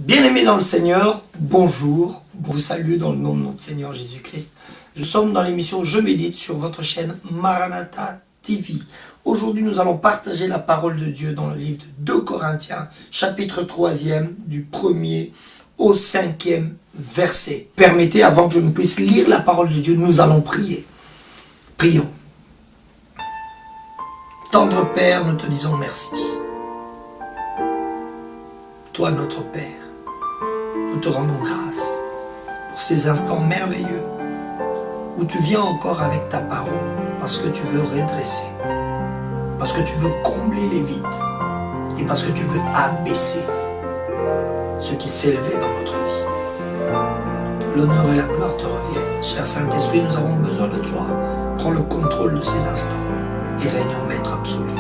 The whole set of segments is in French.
Bien-aimés dans le Seigneur, bonjour, vous salue dans le nom de notre Seigneur Jésus-Christ. Nous sommes dans l'émission Je médite sur votre chaîne Maranatha TV. Aujourd'hui, nous allons partager la parole de Dieu dans le livre de 2 Corinthiens, chapitre 3e, du 1er au 5e verset. Permettez, avant que je ne puisse lire la parole de Dieu, nous allons prier. Prions. Tendre Père, nous te disons merci. Toi, notre Père, nous te rendons grâce pour ces instants merveilleux où tu viens encore avec ta parole parce que tu veux redresser, parce que tu veux combler les vides et parce que tu veux abaisser ce qui s'élevait dans notre vie. L'honneur et la gloire te reviennent. Cher Saint-Esprit, nous avons besoin de toi. Prends le contrôle de ces instants et règne en maître absolu.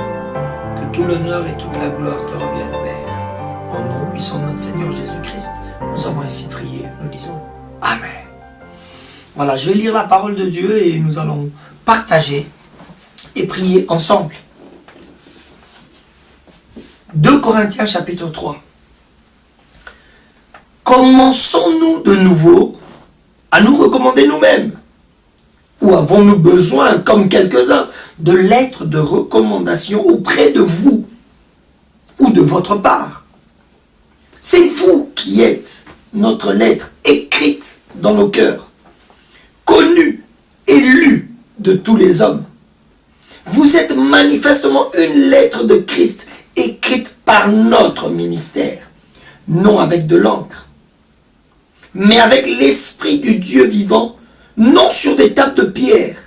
Que tout l'honneur et toute la gloire te reviennent, Père. Au nom puissant de notre Seigneur Jésus-Christ, nous avons ainsi prié, nous disons Amen. Voilà, je vais lire la parole de Dieu et nous allons partager et prier ensemble. 2 Corinthiens chapitre 3. Commençons-nous de nouveau à nous recommander nous-mêmes? Ou avons-nous besoin, comme quelques-uns, de lettres de recommandation auprès de vous ou de votre part? C'est vous qui êtes notre lettre écrite dans nos cœurs, connue et lue de tous les hommes. Vous êtes manifestement une lettre de Christ écrite par notre ministère, non avec de l'encre, mais avec l'Esprit du Dieu vivant, non sur des tables de pierre,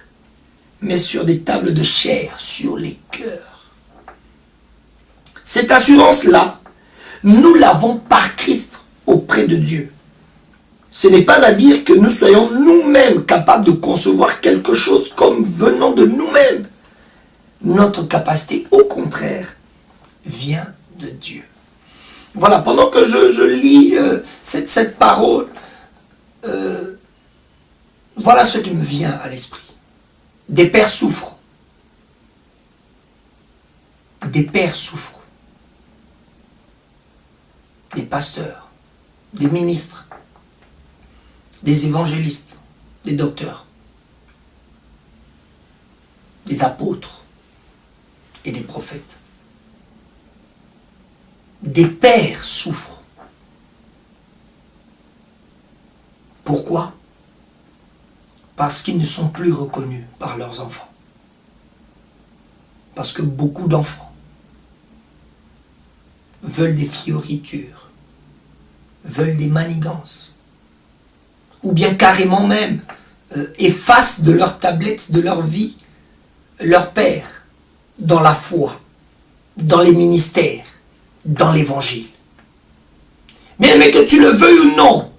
mais sur des tables de chair, sur les cœurs. Cette assurance-là, nous l'avons par Christ auprès de Dieu. Ce n'est pas à dire que nous soyons nous-mêmes capables de concevoir quelque chose comme venant de nous-mêmes. Notre capacité, au contraire, vient de Dieu. Voilà, pendant que je lis cette parole, voilà ce qui me vient à l'esprit. Des pères souffrent. Des pères souffrent. Des pasteurs, des ministres, des évangélistes, des docteurs, des apôtres et des prophètes. Des pères souffrent. Pourquoi? Parce qu'ils ne sont plus reconnus par leurs enfants. Parce que beaucoup d'enfants veulent des fioritures, veulent des manigances, ou bien carrément même effacent de leur tablette, de leur vie, leur père, dans la foi, dans les ministères, dans l'évangile. Mais que tu le veuilles ou non,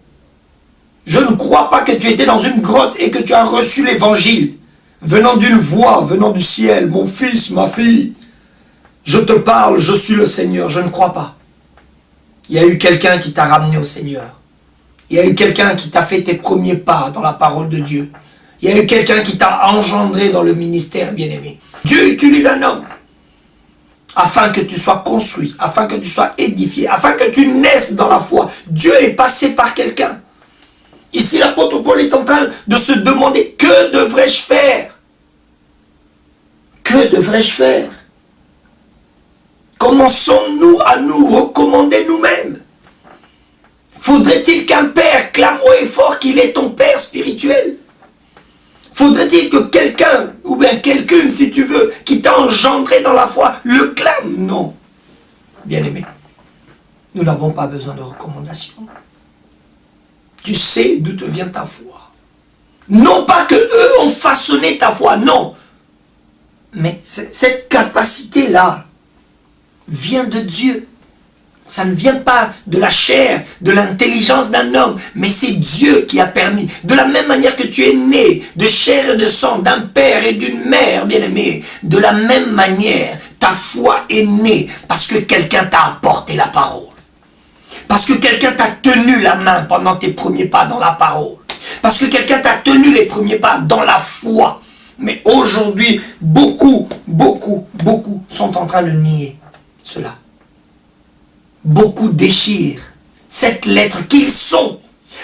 je ne crois pas que tu étais dans une grotte et que tu as reçu l'évangile, venant d'une voix, venant du ciel, mon fils, ma fille, je te parle, je suis le Seigneur. Je ne crois pas. Il y a eu quelqu'un qui t'a ramené au Seigneur. Il y a eu quelqu'un qui t'a fait tes premiers pas dans la parole de Dieu. Il y a eu quelqu'un qui t'a engendré dans le ministère, bien-aimé. Dieu utilise un homme afin que tu sois construit, afin que tu sois édifié, afin que tu naisses dans la foi. Dieu est passé par quelqu'un. Ici, l'apôtre Paul est en train de se demander, que devrais-je faire? Que devrais-je faire? Commençons-nous à nous recommander nous-mêmes? Faudrait-il qu'un père clame haut et fort qu'il est ton père spirituel? Faudrait-il que quelqu'un, ou bien quelqu'une, si tu veux, qui t'a engendré dans la foi, le clame? Non. Bien-aimé, nous n'avons pas besoin de recommandation. Tu sais d'où te vient ta foi. Non pas que eux ont façonné ta foi, non. Mais cette capacité-là vient de Dieu. Ça ne vient pas de la chair, de l'intelligence d'un homme, mais c'est Dieu qui a permis. De la même manière que tu es né de chair et de sang, d'un père et d'une mère, bien-aimé, de la même manière, ta foi est née parce que quelqu'un t'a apporté la parole. Parce que quelqu'un t'a tenu la main pendant tes premiers pas dans la parole. Parce que quelqu'un t'a tenu les premiers pas dans la foi. Mais aujourd'hui, beaucoup sont en train de nier cela. Beaucoup déchirent cette lettre qu'ils sont.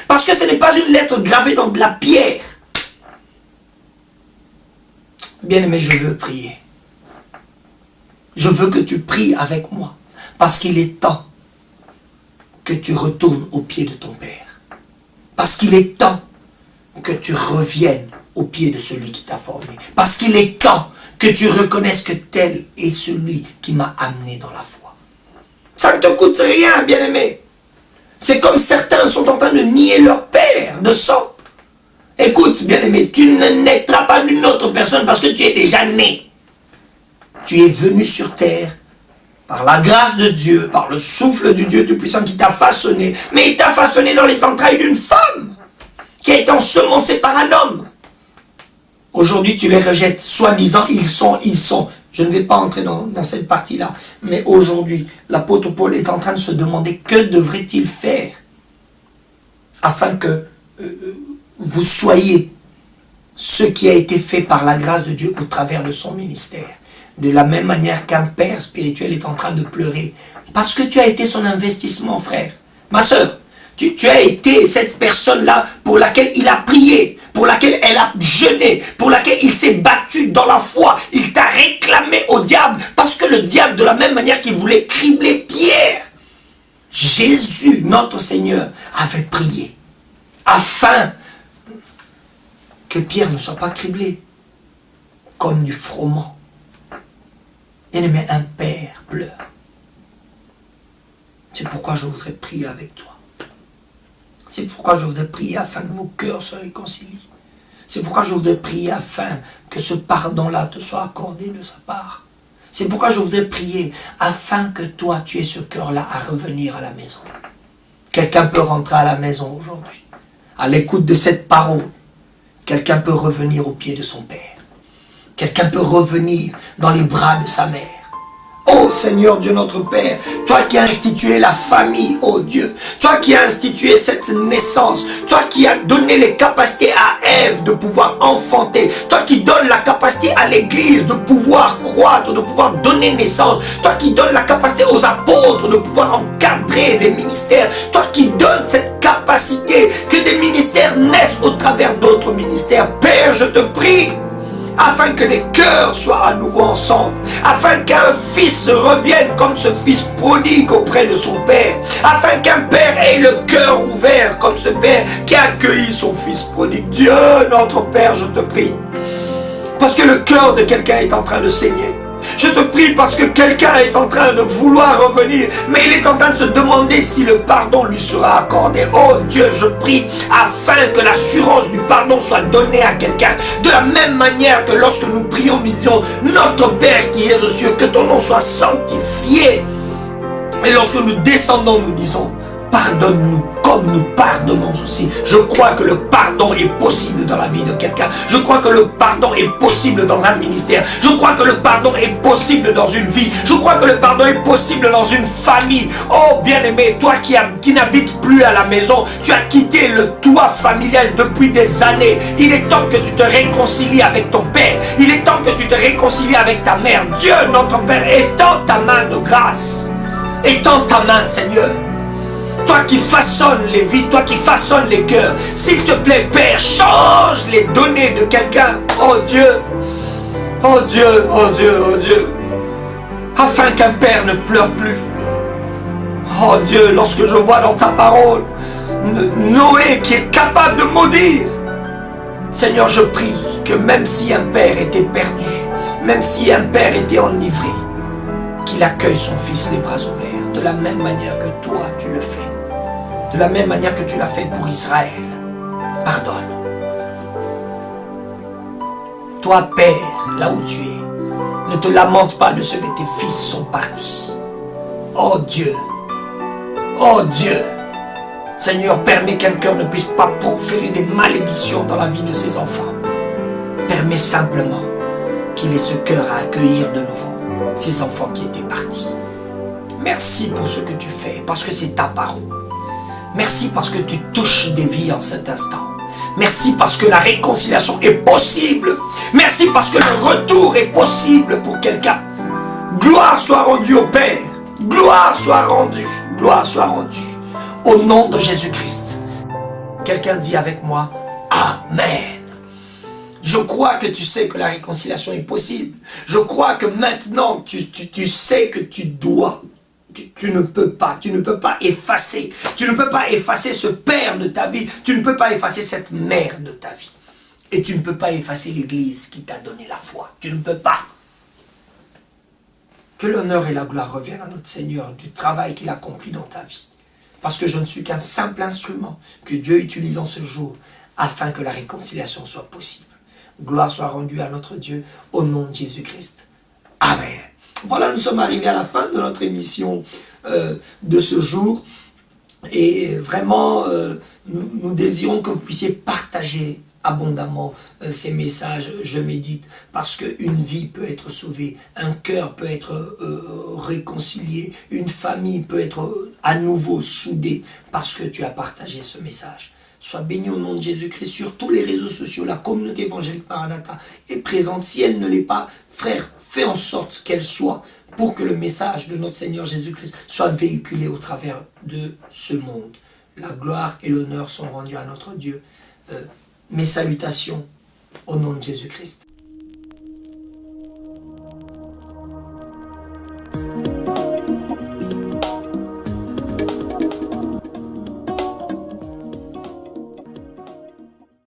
Parce que ce n'est pas une lettre gravée dans de la pierre. Bien-aimé, je veux prier. Je veux que tu pries avec moi. Parce qu'il est temps que tu retournes au pied de ton Père. Parce qu'il est temps que tu reviennes au pied de celui qui t'a formé. Parce qu'il est temps que tu reconnaisses que tel est celui qui m'a amené dans la foi. Ça ne te coûte rien, bien-aimé. C'est comme certains sont en train de nier leur Père de sang. Écoute, bien-aimé, tu ne naîtras pas d'une autre personne parce que tu es déjà né. Tu es venu sur terre par la grâce de Dieu, par le souffle du Dieu Tout-Puissant qui t'a façonné. Mais il t'a façonné dans les entrailles d'une femme qui a été ensemencée par un homme. Aujourd'hui, tu les rejettes, soi-disant, ils sont. Je ne vais pas entrer dans cette partie-là. Mais aujourd'hui, l'apôtre Paul est en train de se demander que devrait-il faire afin que vous soyez ce qui a été fait par la grâce de Dieu au travers de son ministère. De la même manière qu'un père spirituel est en train de pleurer. Parce que tu as été son investissement, frère. Ma soeur, tu as été cette personne-là pour laquelle il a prié, pour laquelle elle a jeûné, pour laquelle il s'est battu dans la foi. Il t'a réclamé au diable, parce que le diable, de la même manière qu'il voulait cribler Pierre, Jésus, notre Seigneur, avait prié, afin que Pierre ne soit pas criblé, comme du froment. Bien-aimé, un père pleure. C'est pourquoi je voudrais prier avec toi. C'est pourquoi je voudrais prier afin que vos cœurs se réconcilient. C'est pourquoi je voudrais prier afin que ce pardon-là te soit accordé de sa part. C'est pourquoi je voudrais prier afin que toi, tu aies ce cœur-là à revenir à la maison. Quelqu'un peut rentrer à la maison aujourd'hui. À l'écoute de cette parole, quelqu'un peut revenir au pied de son Père. Quelqu'un peut revenir dans les bras de sa mère. Oh Seigneur Dieu notre Père, toi qui as institué la famille, oh Dieu, toi qui as institué cette naissance, toi qui as donné les capacités à Ève de pouvoir enfanter, toi qui donnes la capacité à l'Église de pouvoir croître, de pouvoir donner naissance, toi qui donnes la capacité aux apôtres de pouvoir encadrer les ministères, toi qui donnes cette capacité que des ministères naissent au travers d'autres ministères. Père, je te prie, afin que les cœurs soient à nouveau ensemble, afin qu'un fils revienne comme ce fils prodigue auprès de son père, afin qu'un père ait le cœur ouvert comme ce père qui a accueilli son fils prodigue. Dieu, notre Père, je te prie, parce que le cœur de quelqu'un est en train de saigner. Je te prie parce que quelqu'un est en train de vouloir revenir, mais il est en train de se demander si le pardon lui sera accordé. Oh Dieu, je prie afin que l'assurance du pardon soit donnée à quelqu'un. De la même manière que lorsque nous prions, nous disons notre Père qui es aux cieux, que ton nom soit sanctifié. Et lorsque nous descendons, nous disons pardonne-nous comme nous pardonnons aussi. Je crois que le pardon est possible dans la vie de quelqu'un. Je crois que le pardon est possible dans un ministère. Je crois que le pardon est possible dans une vie. Je crois que le pardon est possible dans une famille. Oh bien-aimé, toi qui n'habites plus à la maison, tu as quitté le toit familial depuis des années. Il est temps que tu te réconcilies avec ton Père. Il est temps que tu te réconcilies avec ta mère. Dieu, notre Père, étends ta main de grâce. Étends ta main, Seigneur. Toi qui façonnes les vies, toi qui façonnes les cœurs, s'il te plaît, Père, change les données de quelqu'un. Oh Dieu, oh Dieu, oh Dieu, oh Dieu, afin qu'un père ne pleure plus. Oh Dieu, lorsque je vois dans ta parole Noé qui est capable de maudire, Seigneur, je prie que même si un père était perdu, même si un père était enivré, qu'il accueille son fils les bras ouverts, de la même manière que toi tu le fais. De la même manière que tu l'as fait pour Israël. Pardonne. Toi, Père, là où tu es, ne te lamente pas de ce que tes fils sont partis. Oh Dieu, oh Dieu, Seigneur, permets qu'un cœur ne puisse pas proférer des malédictions dans la vie de ses enfants. Permets simplement qu'il ait ce cœur à accueillir de nouveau ces enfants qui étaient partis. Merci pour ce que tu fais, parce que c'est ta parole. Merci parce que tu touches des vies en cet instant. Merci parce que la réconciliation est possible. Merci parce que le retour est possible pour quelqu'un. Gloire soit rendue au Père. Gloire soit rendue. Gloire soit rendue. au nom de Jésus-Christ. Quelqu'un dit avec moi, Amen. Je crois que tu sais que la réconciliation est possible. Je crois que maintenant, tu sais que tu dois. Tu ne peux pas effacer. Tu ne peux pas effacer ce père de ta vie. Tu ne peux pas effacer cette mère de ta vie. Et tu ne peux pas effacer l'église qui t'a donné la foi. Tu ne peux pas. Que l'honneur et la gloire reviennent à notre Seigneur du travail qu'il accomplit dans ta vie. Parce que je ne suis qu'un simple instrument que Dieu utilise en ce jour afin que la réconciliation soit possible. Gloire soit rendue à notre Dieu au nom de Jésus-Christ. Amen. Voilà, nous sommes arrivés à la fin de notre émission de ce jour. Et vraiment, nous désirons que vous puissiez partager abondamment ces messages. Je médite parce qu'une vie peut être sauvée, un cœur peut être réconcilié, une famille peut être à nouveau soudée parce que tu as partagé ce message. Sois béni au nom de Jésus-Christ sur tous les réseaux sociaux. La communauté évangélique Maranatha est présente. Si elle ne l'est pas, frère, fais en sorte qu'elle soit pour que le message de notre Seigneur Jésus-Christ soit véhiculé au travers de ce monde. La gloire et l'honneur sont rendus à notre Dieu. Mes salutations au nom de Jésus-Christ.